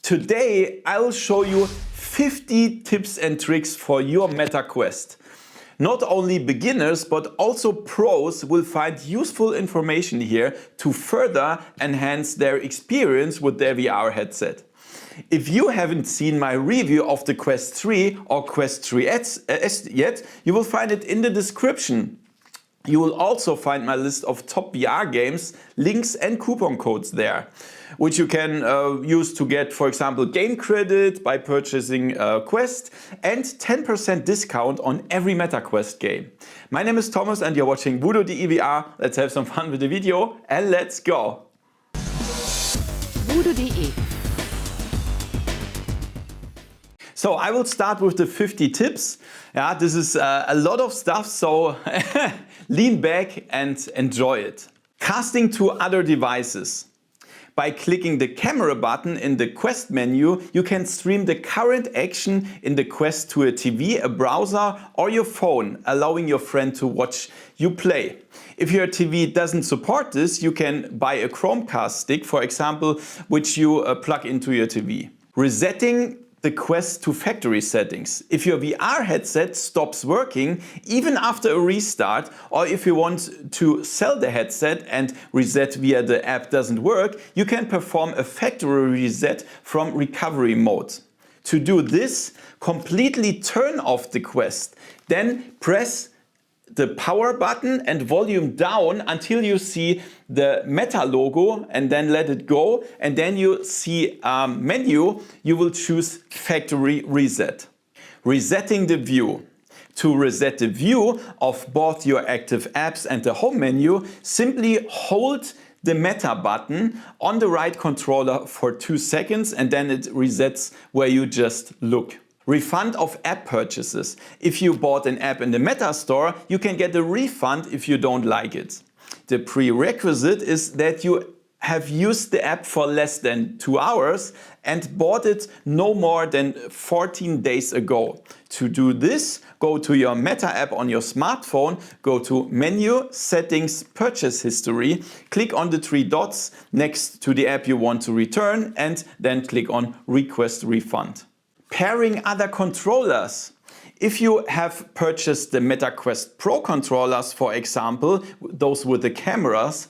Today I'll show you 50 tips and tricks for your Meta Quest. Not only beginners but also pros will find useful information here to further enhance their experience with their VR headset. If you haven't seen my review of the Quest 3 or Quest 3S yet, you will find it in the description. You will also find my list of top VR games, links and coupon codes there, which you can use to get, for example, game credit by purchasing Quest and 10% discount on every Meta Quest game. My name is Thomas and you're watching VoodooDE VR. Let's have some fun with the video and let's go! VoodooDE. So I will start with the 50 tips. Yeah, this is a lot of stuff, so lean back and enjoy it. Casting to other devices. By clicking the camera button in the Quest menu, you can stream the current action in the Quest to a TV, a browser or your phone, allowing your friend to watch you play. If your TV doesn't support this, you can buy a Chromecast stick, for example, which you plug into your TV. Resetting the Quest to factory settings. If your VR headset stops working even after a restart, or if you want to sell the headset and reset via the app doesn't work, you can perform a factory reset from recovery mode. To do this, completely turn off the Quest. Then press the power button and volume down until you see the Meta logo and then let it go, and then you see a menu. You will choose factory reset. Resetting the view. To reset the view of both your active apps and the home menu, simply hold the Meta button on the right controller for 2 seconds and then it resets where you just look. Refund of app purchases. If you bought an app in the Meta store, you can get a refund if you don't like it. The prerequisite is that you have used the app for less than 2 hours and bought it no more than 14 days ago. To do this, go to your Meta app on your smartphone, go to Menu, Settings, Purchase History, click on the 3 dots next to the app you want to return and then click on Request Refund. Pairing other controllers. If you have purchased the Meta Quest Pro controllers, for example, those with the cameras,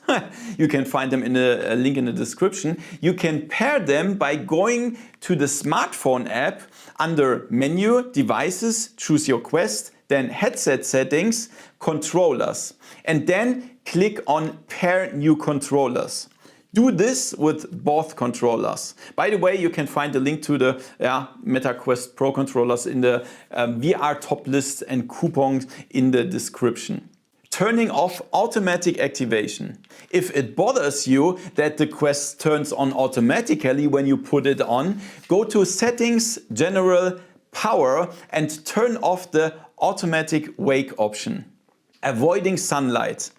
you can find them in a link in the description. You can pair them by going to the smartphone app under Menu, Devices, choose your Quest, then Headset Settings, Controllers, and then click on Pair New Controllers. Do this with both controllers. By the way, you can find the link to the Meta Quest Pro controllers in the VR top list and coupons in the description. Turning off automatic activation. If it bothers you that the Quest turns on automatically when you put it on, go to Settings, General, Power and turn off the automatic wake option. Avoiding sunlight.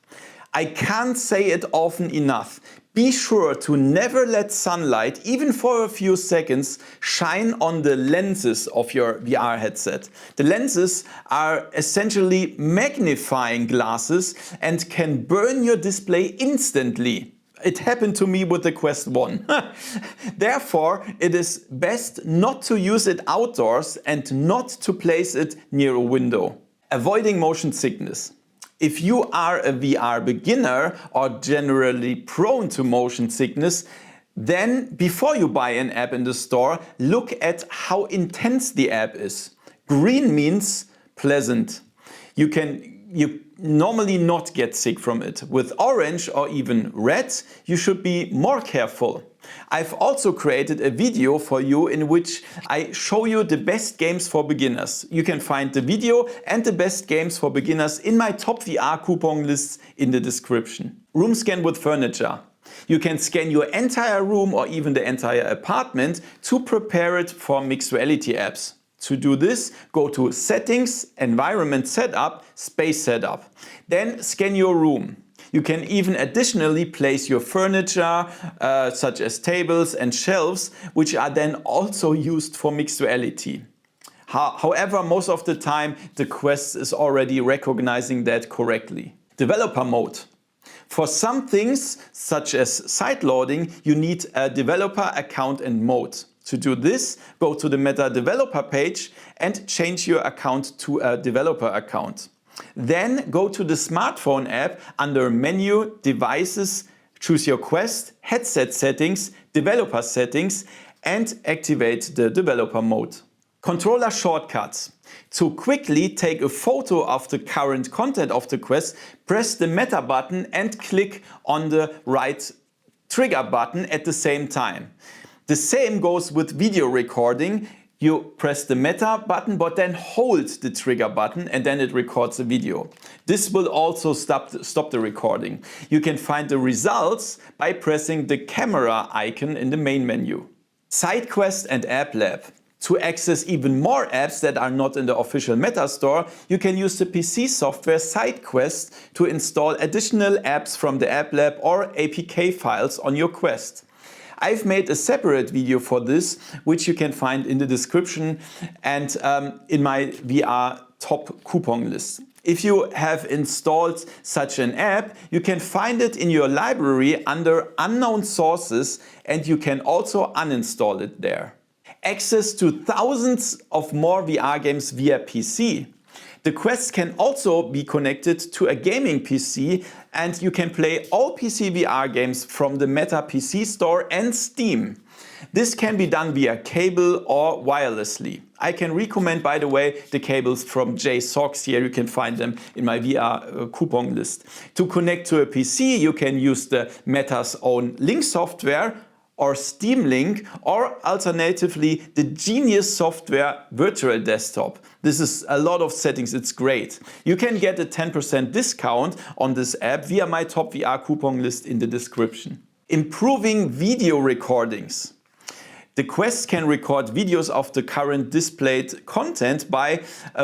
I can't say it often enough. Be sure to never let sunlight, even for a few seconds, shine on the lenses of your VR headset. The lenses are essentially magnifying glasses and can burn your display instantly. It happened to me with the Quest 1. Therefore, it is best not to use it outdoors and not to place it near a window. Avoiding motion sickness. If you are a VR beginner or generally prone to motion sickness, then before you buy an app in the store, look at how intense the app is. Green means pleasant. You normally not get sick from it. With orange or even red, you should be more careful. I've also created a video for you in which I show you the best games for beginners. You can find the video and the best games for beginners in my top VR coupon lists in the description. Room scan with furniture. You can scan your entire room or even the entire apartment to prepare it for mixed reality apps. To do this, go to Settings, Environment Setup, Space Setup. Then scan your room. You can even additionally place your furniture, such as tables and shelves, which are then also used for mixed reality. However, most of the time the Quest is already recognizing that correctly. Developer mode. For some things, such as side loading, you need a developer account and mode. To do this, go to the Meta developer page and change your account to a developer account. Then go to the smartphone app under Menu, Devices, choose your Quest, Headset Settings, Developer Settings and activate the developer mode. Controller shortcuts. To quickly take a photo of the current content of the Quest, press the Meta button and click on the right trigger button at the same time. The same goes with video recording. You press the Meta button but then hold the trigger button and then it records the video. This will also stop the recording. You can find the results by pressing the camera icon in the main menu. Side Quest and App Lab. To access even more apps that are not in the official Meta store, you can use the PC software Side Quest to install additional apps from the App Lab or APK files on your Quest. I've made a separate video for this, which you can find in the description and in my VR top coupon list. If you have installed such an app, you can find it in your library under Unknown Sources and you can also uninstall it there. Access to thousands of more VR games via PC. The Quest can also be connected to a gaming PC and you can play all PC VR games from the Meta PC Store and Steam. This can be done via cable or wirelessly. I can recommend, by the way, the cables from JSOX here. You can find them in my VR coupon list. To connect to a PC, you can use the Meta's own Link software or Steam Link, or alternatively the Genius software virtual desktop. This is a lot of settings, it's great. You can get a 10% discount on this app via my top VR coupon list in the description. Improving video recordings. The Quest can record videos of the current displayed content by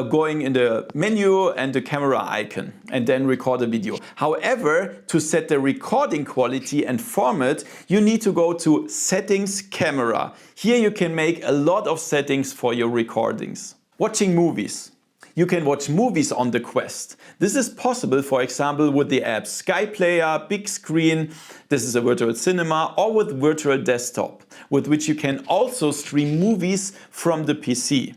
going in the menu and the camera icon and then record a video. However, to set the recording quality and format, you need to go to Settings, Camera. Here you can make a lot of settings for your recordings. Watching movies. You can watch movies on the Quest. This is possible, for example, with the apps Sky Player, Big Screen, this is a virtual cinema, or with virtual desktop, with which you can also stream movies from the PC.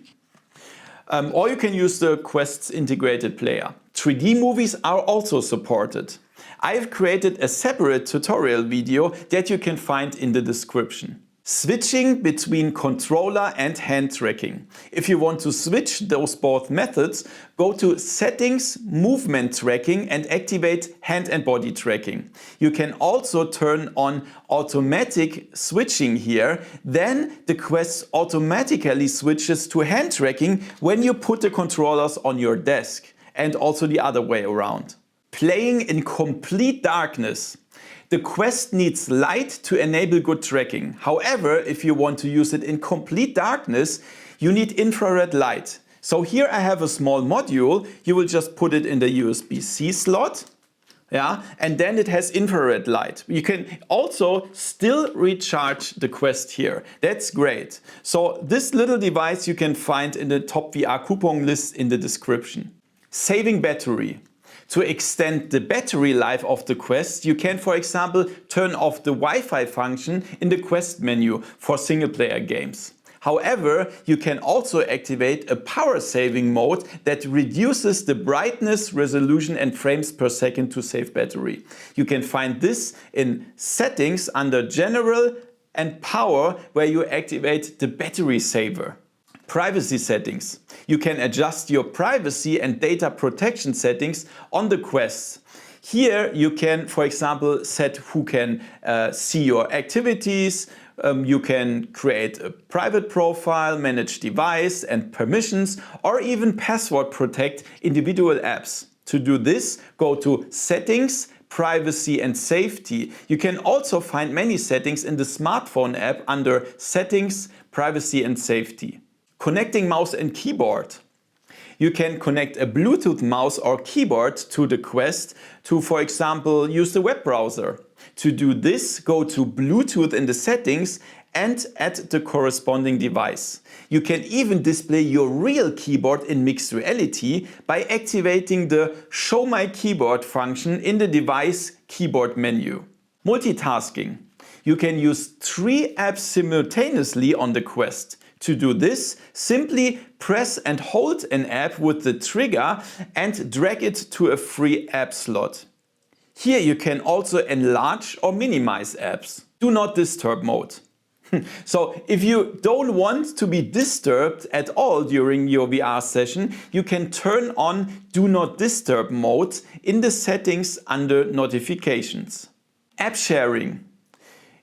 Or you can use the Quest's integrated player. 3D movies are also supported. I've created a separate tutorial video that you can find in the description. Switching between controller and hand tracking. If you want to switch those both methods, go to Settings, Movement Tracking and activate hand and body tracking. You can also turn on automatic switching here. Then the Quest automatically switches to hand tracking when you put the controllers on your desk, and also the other way around. Playing in complete darkness. The Quest needs light to enable good tracking. However, if you want to use it in complete darkness, you need infrared light. So here I have a small module. You will just put it in the USB-C slot. Yeah, and then it has infrared light. You can also still recharge the Quest here. That's great. So this little device you can find in the top VR coupon list in the description. Saving battery. To extend the battery life of the Quest, you can, for example, turn off the Wi-Fi function in the Quest menu for single-player games. However, you can also activate a power-saving mode that reduces the brightness, resolution and frames per second to save battery. You can find this in Settings under General and Power, where you activate the battery saver. Privacy settings. You can adjust your privacy and data protection settings on the Quest. Here you can, for example, set who can see your activities. You can create a private profile, manage device and permissions, or even password protect individual apps. To do this, go to Settings, Privacy and Safety. You can also find many settings in the smartphone app under Settings, Privacy and Safety. Connecting mouse and keyboard. You can connect a Bluetooth mouse or keyboard to the Quest to, for example, use the web browser. To do this, go to Bluetooth in the settings and add the corresponding device. You can even display your real keyboard in mixed reality by activating the Show My Keyboard function in the device keyboard menu. Multitasking. You can use 3 apps simultaneously on the Quest. To do this, simply press and hold an app with the trigger and drag it to a free app slot. Here you can also enlarge or minimize apps. Do not disturb mode. So if you don't want to be disturbed at all during your VR session, you can turn on Do Not Disturb mode in the settings under Notifications. App sharing.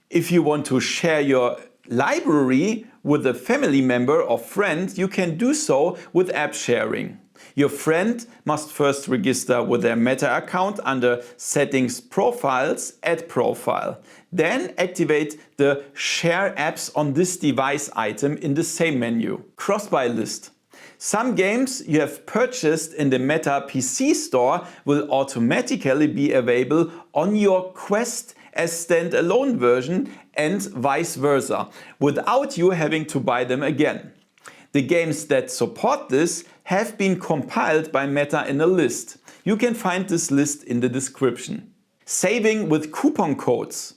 If you want to share your library with a family member or friend, you can do so with app sharing. Your friend must first register with their Meta account under Settings Profiles, Add Profile. Then activate the Share Apps on this device item in the same menu. Cross-buy list. Some games you have purchased in the Meta PC store will automatically be available on your Quest as standalone version and vice versa, without you having to buy them again. The games that support this have been compiled by Meta in a list. You can find this list in the description. Saving with coupon codes.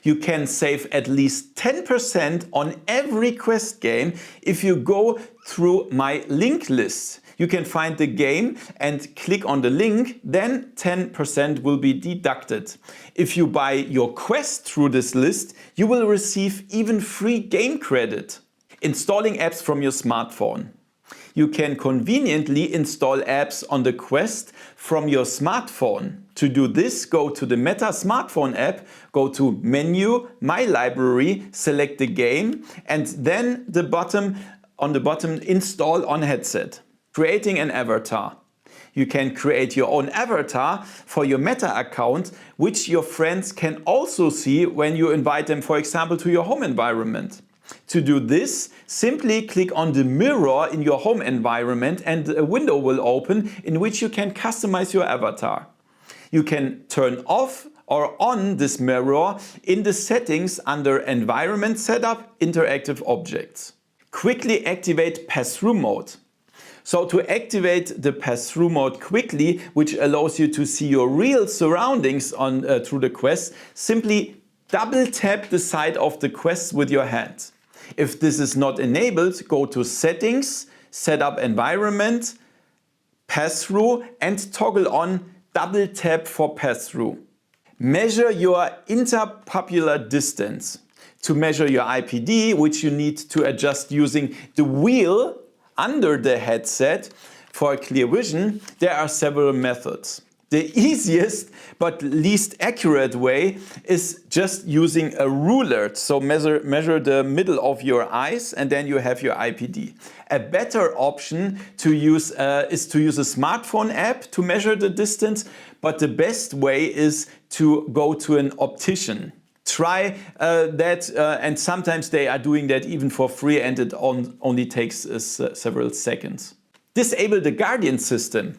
You can save at least 10% on every Quest game if you go through my link list. You can find the game and click on the link, then 10% will be deducted. If you buy your Quest through this list, you will receive even free game credit. Installing apps from your smartphone. You can conveniently install apps on the Quest from your smartphone. To do this, go to the Meta smartphone app, go to Menu, My Library, select the game, and then on the bottom Install on headset. Creating an avatar. You can create your own avatar for your Meta account, which your friends can also see when you invite them, for example, to your home environment. To do this, simply click on the mirror in your home environment and a window will open in which you can customize your avatar. You can turn off or on this mirror in the settings under Environment Setup, Interactive Objects. Quickly activate pass-through mode. So to activate the pass-through mode quickly, which allows you to see your real surroundings through the Quest, simply double tap the side of the Quest with your hand. If this is not enabled, go to Settings, Setup Environment, Pass-through and toggle on double tap for pass-through. Measure your interpopular distance. To measure your IPD, which you need to adjust using the wheel under the headset for clear vision, there are several methods. The easiest but least accurate way is just using a ruler. So measure the middle of your eyes and then you have your IPD. A better option to use is to use a smartphone app to measure the distance, but the best way is to go to an optician. Try that and sometimes they are doing that even for free and it only takes several seconds. Disable the Guardian system.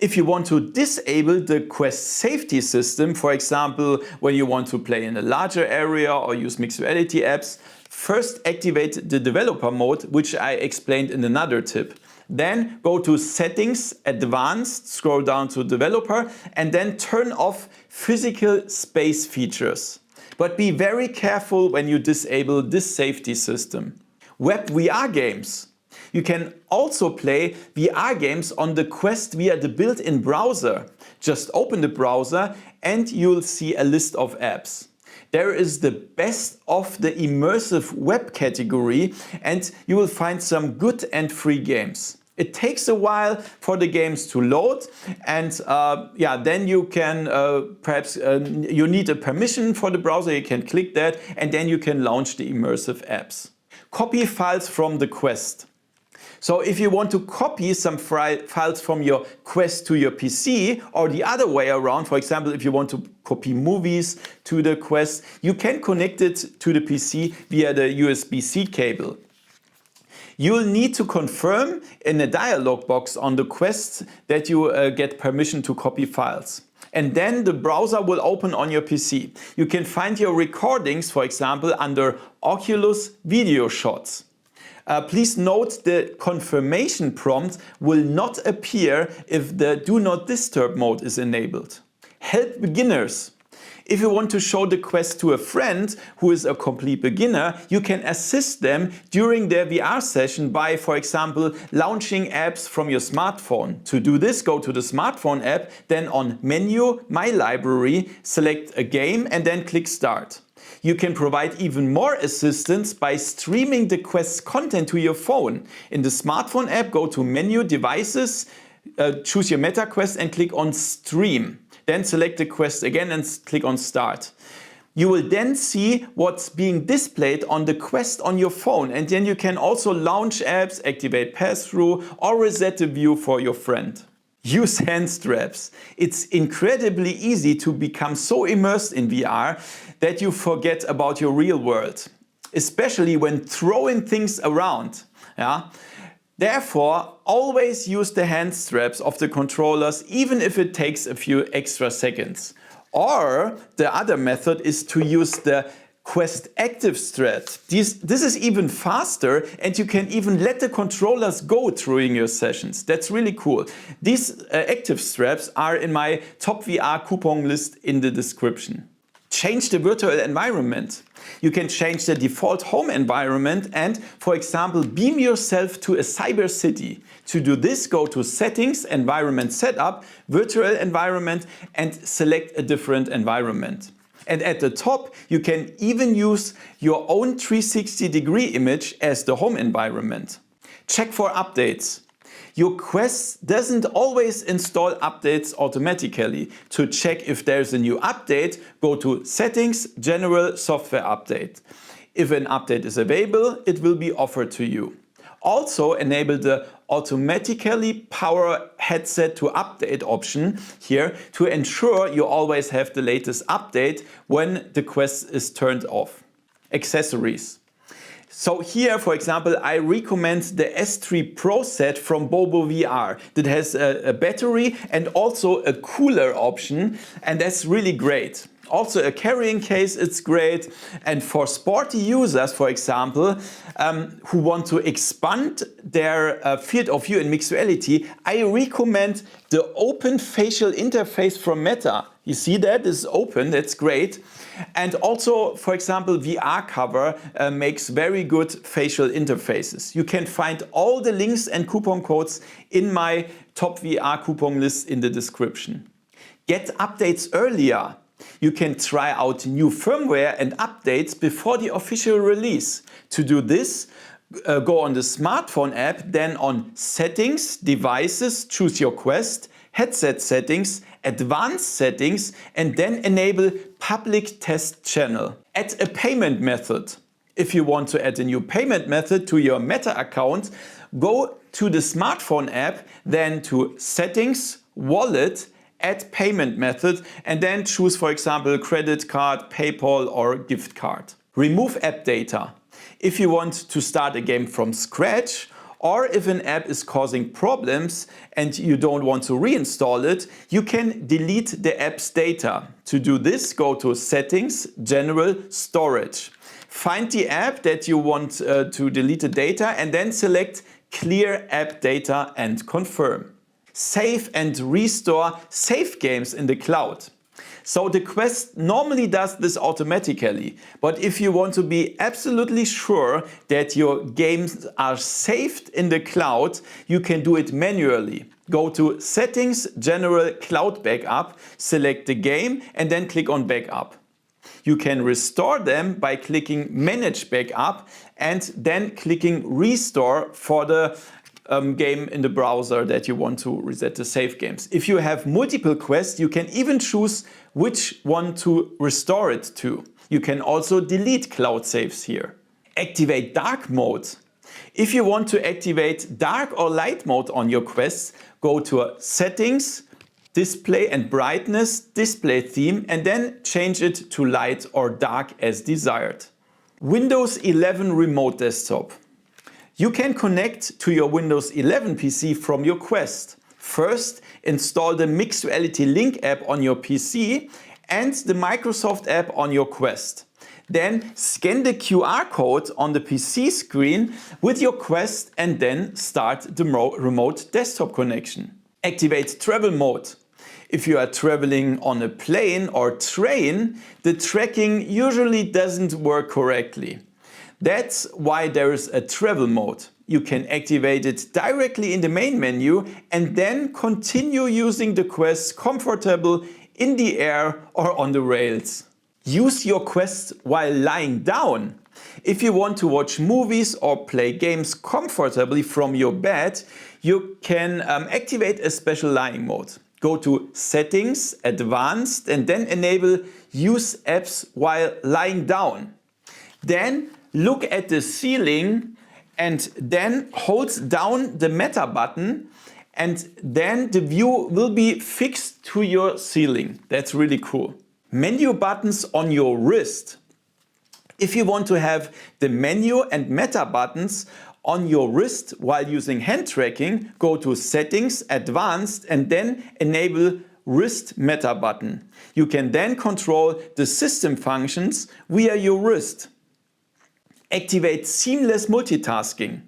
If you want to disable the Quest safety system, for example, when you want to play in a larger area or use mixed reality apps, first activate the developer mode, which I explained in another tip. Then go to Settings, Advanced, scroll down to Developer, and then turn off physical space features. But be very careful when you disable this safety system. Web VR games. You can also play VR games on the Quest via the built-in browser. Just open the browser and you'll see a list of apps. There is the best of the immersive web category and you will find some good and free games. It takes a while for the games to load and then you can you need a permission for the browser, you can click that and then you can launch the immersive apps. Copy files from the Quest. So if you want to copy some files from your Quest to your PC or the other way around, for example, if you want to copy movies to the Quest, you can connect it to the PC via the USB-C cable. You'll need to confirm in a dialog box on the Quest that you get permission to copy files. And then the browser will open on your PC. You can find your recordings, for example, under Oculus Video Shots. Please note the confirmation prompt will not appear if the Do Not Disturb mode is enabled. Help beginners. If you want to show the Quest to a friend who is a complete beginner, you can assist them during their VR session by, for example, launching apps from your smartphone. To do this, go to the smartphone app, then on Menu, My Library, select a game and then click Start. You can provide even more assistance by streaming the Quest's content to your phone. In the smartphone app, go to Menu, Devices, choose your Meta Quest and click on Stream. Then select the Quest again and click on Start. You will then see what's being displayed on the Quest on your phone, and then you can also launch apps, activate pass-through or reset the view for your friend. Use hand straps. It's incredibly easy to become so immersed in VR that you forget about your real world, especially when throwing things around. Therefore, always use the hand straps of the controllers, even if it takes a few extra seconds. Or the other method is to use the Quest Active straps. This is even faster, and you can even let the controllers go during your sessions. That's really cool. These active straps are in my top VR coupon list in the description. Change the virtual environment. You can change the default home environment and, for example, beam yourself to a cyber city. To do this, go to Settings, Environment Setup, Virtual Environment and select a different environment. And at the top, you can even use your own 360-degree image as the home environment. Check for updates. Your Quest doesn't always install updates automatically. To check if there's a new update, go to Settings, General Software Update. If an update is available, it will be offered to you. Also enable the automatically power headset to update option here to ensure you always have the latest update when the Quest is turned off. Accessories. So here, for example, I recommend the S3 Pro set from BoboVR that has a battery and also a cooler option, and that's really great. Also a carrying case, it's great. And for sporty users, for example, who want to expand their field of view in mixed reality, I recommend the open facial interface from Meta. You see that? This is open, that's great. And also, for example, VR Cover makes very good facial interfaces. You can find all the links and coupon codes in my top VR coupon list in the description. Get updates earlier. You can try out new firmware and updates before the official release. To do this, go on the smartphone app, then on Settings, Devices, choose your Quest, Headset Settings, Advanced Settings, and then enable Public Test Channel. Add a payment method. If you want to add a new payment method to your Meta account, go to the smartphone app, then to Settings, Wallet, Add Payment Method, and then choose, for example, credit card, PayPal or gift card. Remove app data. If you want to start a game from scratch, or if an app is causing problems and you don't want to reinstall it, you can delete the app's data. To do this, go to Settings, General, Storage. Find the app that you want to delete the data and then select Clear App Data and confirm. Save and restore save games in the cloud. So the Quest normally does this automatically, but if you want to be absolutely sure that your games are saved in the cloud, you can do it manually. Go to Settings, General, Cloud Backup, select the game and then click on Backup. You can restore them by clicking Manage Backup and then clicking Restore for the game in the browser that you want to reset the save games. If you have multiple quests, you can even choose which one to restore it to. You can also delete cloud saves here. Activate dark mode. If you want to activate dark or light mode on your quests, go to Settings, Display and Brightness, Display Theme, and then change it to light or dark as desired. Windows 11 Remote Desktop. You can connect to your Windows 11 PC from your Quest. First, install the Mixed Reality Link app on your PC and the Microsoft app on your Quest. Then scan the QR code on the PC screen with your Quest and then start the remote desktop connection. Activate travel mode. If you are traveling on a plane or train, the tracking usually doesn't work correctly. That's why there is a travel mode. You can activate it directly in the main menu and then continue using the Quest comfortable in the air or on the rails. Use your Quest while lying down. If you want to watch movies or play games comfortably from your bed, you can activate a special lying mode. Go to Settings, Advanced, and then enable Use apps while lying down. Then look at the ceiling and then hold down the Meta button, and then the view will be fixed to your ceiling. That's really cool. Menu buttons on your wrist. If you want to have the menu and Meta buttons on your wrist while using hand tracking, go to Settings, Advanced, and then enable Wrist Meta button. You can then control the system functions via your wrist. Activate seamless multitasking.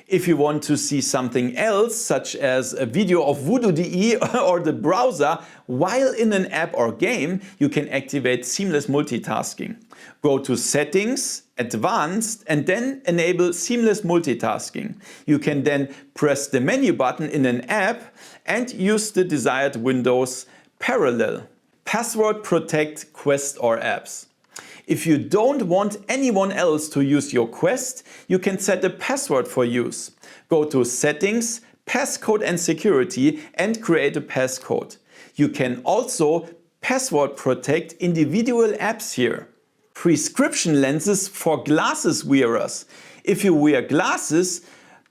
If you want to see something else, such as a video of VoodooDE or the browser while in an app or game, you can activate seamless multitasking. Go to Settings, Advanced, and then enable seamless multitasking. You can then press the menu button in an app and use the desired windows parallel. Password protect Quest or apps. If you don't want anyone else to use your Quest, you can set a password for use. Go to Settings, Passcode and Security and create a passcode. You can also password protect individual apps here. Prescription lenses for glasses wearers. If you wear glasses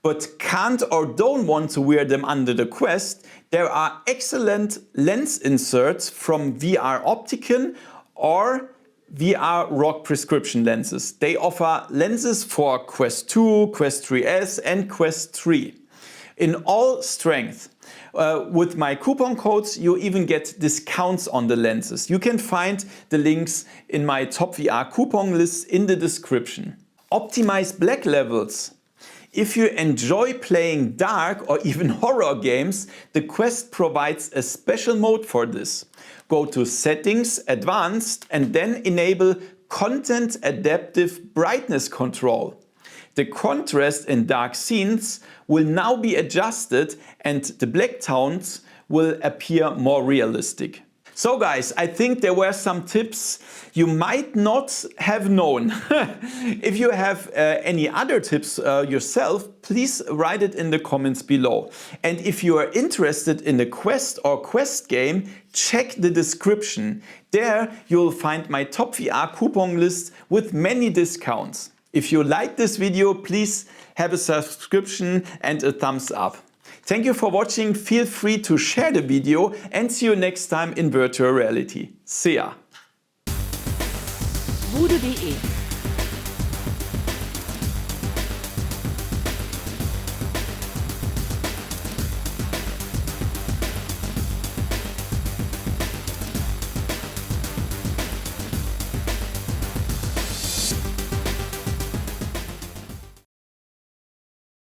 but can't or don't want to wear them under the Quest, there are excellent lens inserts from VR Opticon or VR Rock prescription lenses. They offer lenses for Quest 2, Quest 3S and Quest 3 in all strength. With my coupon codes you even get discounts on the lenses. You can find the links in my top VR coupon list in the description. Optimize black levels. If you enjoy playing dark or even horror games, the Quest provides a special mode for this. Go to Settings, Advanced, and then enable Content Adaptive Brightness Control. The contrast in dark scenes will now be adjusted and the black tones will appear more realistic. So guys, I think there were some tips you might not have known. If you have any other tips yourself, please write it in the comments below. And if you are interested in the Quest or Quest game, check the description. There you'll find my top VR coupon list with many discounts. If you like this video, please have a subscription and a thumbs up. Thank you for watching, feel free to share the video and see you next time in virtual reality. See ya! VoodooDE